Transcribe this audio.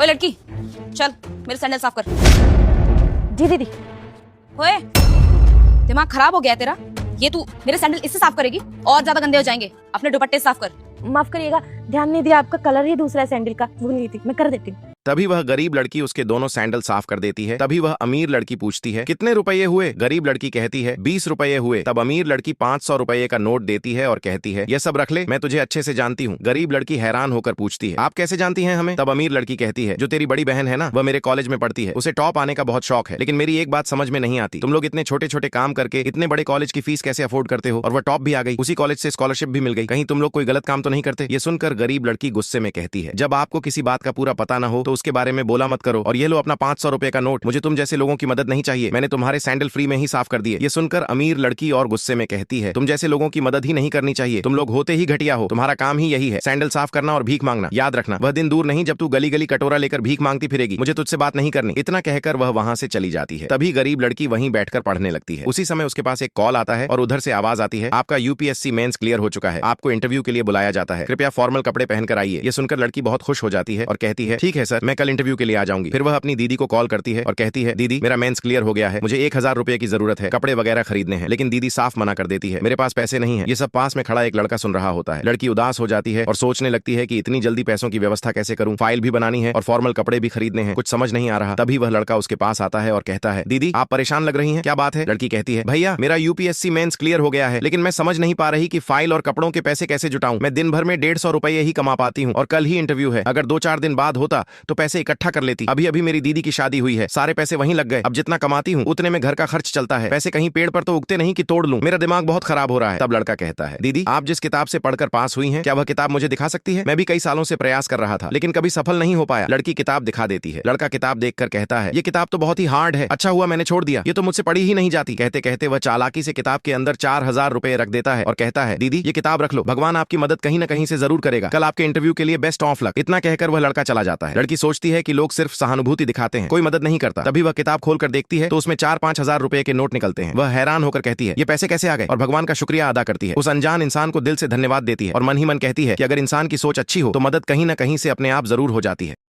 ओए लड़की, चल मेरे सैंडल साफ कर। जी दीदी। ओए, दिमाग खराब हो गया है तेरा? ये तू मेरे सैंडल इससे साफ करेगी? और ज्यादा गंदे हो जाएंगे। अपने दुपट्टे साफ कर। माफ करिएगा, ध्यान नहीं दिया, आपका कलर ही दूसरा है सैंडल का, भूल गई थी, मैं कर देती हूँ। तभी वह गरीब लड़की उसके दोनों सैंडल साफ कर देती है। तभी वह अमीर लड़की पूछती है, कितने रुपये हुए? गरीब लड़की कहती है 20 रुपये हुए। तब अमीर लड़की 500 रुपये का नोट देती है और कहती है, ये सब रख ले, मैं तुझे अच्छे से जानती हूँ। गरीब लड़की हैरान होकर पूछती है, आप कैसे जानती हैं हमें? तब अमीर लड़की कहती है, जो तेरी बड़ी बहन है ना, वह मेरे कॉलेज में पढ़ती है, उसे टॉप आने का बहुत शौक है, लेकिन मेरी एक बात समझ में नहीं आती, तुम लोग इतने छोटे छोटे काम करके इतने बड़े कॉलेज की फीस कैसे अफोर्ड करते हो? और वह टॉप भी आ गई, उसी कॉलेज से स्कॉलरशिप भी मिल गई, कहीं तुम लोग कोई गलत काम तो नहीं करते? ये सुनकर गरीब लड़की गुस्से में कहती है, जब आपको किसी बात का पूरा पता ना हो तो उसके बारे में बोला मत करो, और ये लो अपना 500 रुपए का नोट, मुझे तुम जैसे लोगों की मदद नहीं चाहिए, मैंने तुम्हारे सैंडल फ्री में ही साफ कर दिए। ये सुनकर अमीर लड़की और गुस्से में कहती है, तुम जैसे लोगों की मदद ही नहीं करनी चाहिए, तुम लोग होते ही घटिया हो, तुम्हारा काम ही यही है, सैंडल साफ करना और भीख मांगना। याद रखना, वह दिन दूर नहीं जब तू गली गली कटोरा लेकर भीख मांगती फिरेगी, मुझे तुझसे बात नहीं करनी। इतना कहकर वह वहां से चली जाती है। तभी गरीब लड़की वहीं बैठकर पढ़ने लगती है। उसी समय उसके पास एक कॉल आता है और उधर से आवाज आती है, आपका यूपीएससी मेंस क्लियर हो चुका है, आपको इंटरव्यू के लिए बुलाया जाता है, कृपया फॉर्मल कपड़े पहनकर आइए। ये सुनकर लड़की बहुत खुश हो जाती है और कहती है, ठीक है सर, मैं कल इंटरव्यू के लिए आ जाऊंगी। फिर वह अपनी दीदी को कॉल करती है और कहती है, दीदी मेरा मेंस क्लियर हो गया है, मुझे 1000 रुपए की जरूरत है, कपड़े वगैरह खरीदने हैं। लेकिन दीदी साफ मना कर देती है, मेरे पास पैसे नहीं है। ये सब पास में खड़ा एक लड़का सुन रहा होता है। लड़की उदास हो जाती है और सोचने लगती है कि इतनी जल्दी पैसों की व्यवस्था कैसे करूं, फाइल भी बनानी है और फॉर्मल कपड़े भी खरीदने हैं, कुछ समझ नहीं आ रहा। तभी वह लड़का उसके पास आता है और कहता है, दीदी आप परेशान लग रही हैं, क्या बात है? लड़की कहती है, भैया मेरा यूपीएससी मेंस क्लियर हो गया है, लेकिन मैं समझ नहीं पा रही कि फाइल और कपड़ों के पैसे कैसे जुटाऊं। मैं दिन भर में 150 रुपये ही कमा पाती हूँ और कल ही इंटरव्यू है, अगर 2-4 दिन बाद होता तो पैसे इकट्ठा कर लेती। अभी अभी मेरी दीदी की शादी हुई है, सारे पैसे वहीं लग गए, अब जितना कमाती हूँ उतने में घर का खर्च चलता है, पैसे कहीं पेड़ पर तो उगते नहीं कि तोड़ लूं, मेरा दिमाग बहुत खराब हो रहा है। तब लड़का कहता है, दीदी आप जिस किताब से पढ़कर पास हुई हैं, क्या वह किताब मुझे दिखा सकती है? मैं भी कई सालों से प्रयास कर रहा था, लेकिन कभी सफल नहीं हो पाया। लड़की किताब दिखा देती है। लड़का किताब देखकर कहता है, ये किताब तो बहुत ही हार्ड है, अच्छा हुआ मैंने छोड़ दिया, ये तो मुझसे पढ़ी ही नहीं जाती। कहते कहते वह चालाकी से किताब के अंदर 4000 रुपए रख देता है और कहता है, दीदी ये किताब रख लो, भगवान आपकी मदद कहीं न कहीं से जरूर करेगा, कल आपके इंटरव्यू के लिए बेस्ट ऑफ लक। इतना कहकर वह लड़का चला जाता है। लड़की सोचती है कि लोग सिर्फ सहानुभूति दिखाते हैं, कोई मदद नहीं करता। तभी वह किताब खोलकर देखती है तो उसमें 4-5 हजार रुपए के नोट निकलते हैं। वह हैरान होकर कहती है, ये पैसे कैसे आ गए? और भगवान का शुक्रिया अदा करती है। उस अनजान इंसान को दिल से धन्यवाद देती है और मन ही मन कहती है कि अगर इंसान की सोच अच्छी हो तो मदद कहीं न कहीं से अपने आप जरूर हो जाती है।